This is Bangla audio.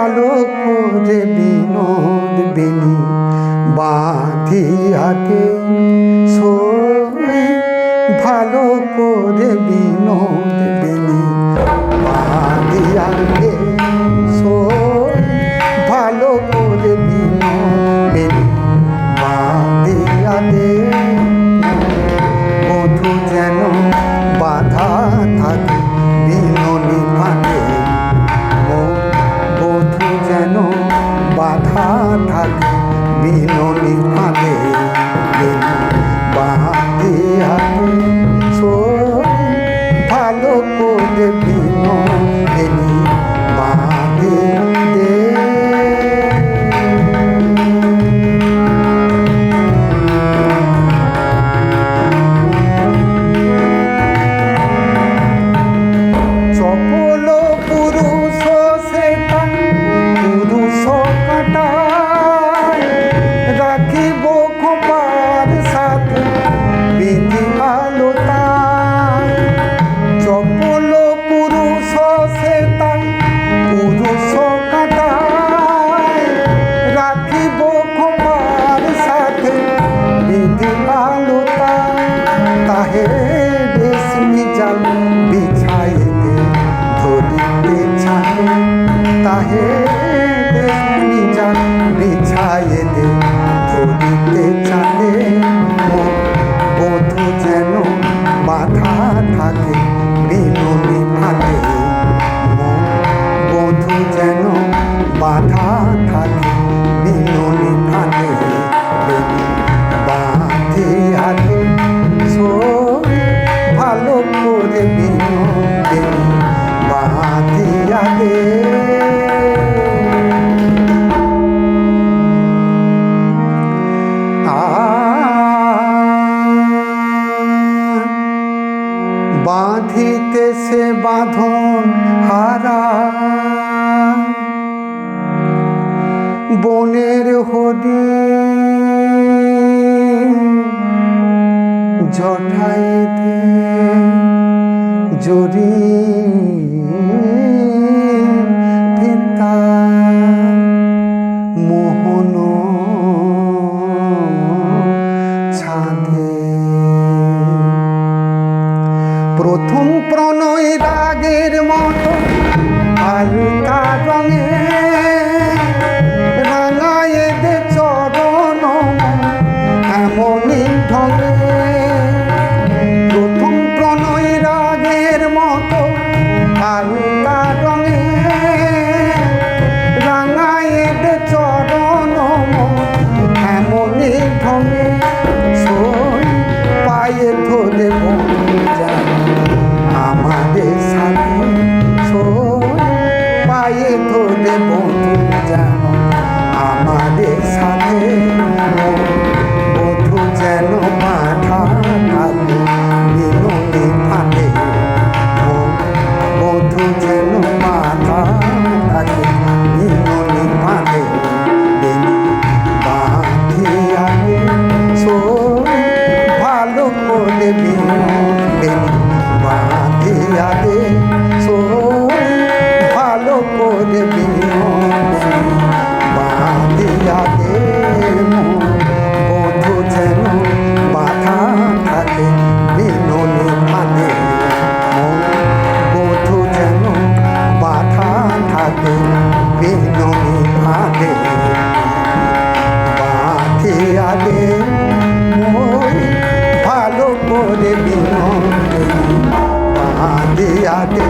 ভালো করে বিনোদ বেনি বাঁধিয়াকে সই, ভালো করে বিনোদ বেনি বাঁধিয়াকে সই, ভালো করে বিনোদ বেনি বাঁধিয়াকে বধূ যেন বাধা থাকে বিনোনি ফাঁদে, বধূ যেন বাধা থাকে বিনোনি ফাঁদে, বাঁধিয়াকে সই, ভালো করে বিনোদিনী বাঁধি দে। চপল পুরুষ সেটা পুরুষ কাটায়, রাখিব খোপার সাথে বিধি আলোতায়। চপল পুরুষ সেটা পুরুষ কাটায়, রাখিব খোপার সাথে বিধি আলোতায়। তাহে রেশমি জাল বিছাইতে ধরিতে ছাড়ে, তাহে রেশমি জাল বিছাইতে ধরিতে ছাড়ে। বধূ যেন বাধা থাকে বিনোনি ফাঁদে, বধূ যেন বাধা থাকে বিনোনি ফাঁদে, বাঁধিয়াকে সই, ভালো করে বিনোদিনী বাঁধিয়াকে। বাঁধিতে সে বাঁধন হারা বনের হরিণ, জটাইতে জরি পিতা মোহন ছাঁদে। প্রথম প্রণয় রাগের মতো হালকা রঙে রাঙায়ে দে চরণ এমনই ঢঙে। প্রথম প্রণয় রাগের মতো হালকা রঙে রাঙায়ে দে চরণ এমনই ঢঙে। সই পায়ে ধরে আমাদের সাথে, সই পায়ে ধরে বধূ যেন আমাদের সাথে, বধূ যেন বাধা থাকে বিনোনি ফাঁদে, বধূ যেন বাধা থাকে বিনোনি ফাঁদে, বাঁধিয়াকে সই, ভালো করে বিনোদিনী বাঁধিয়াকে সই, ভালো করে বিনোদিনী বাঁধিয়াকে। বধূ যেন বাধা থাকে বিনোনি ফাঁদে, বধূ যেন বাধা থাকে বিনোনি ফাঁদে, বাঁধিয়াকে মই ভালো করে বিনোদিনী বাঁধিয়াকে।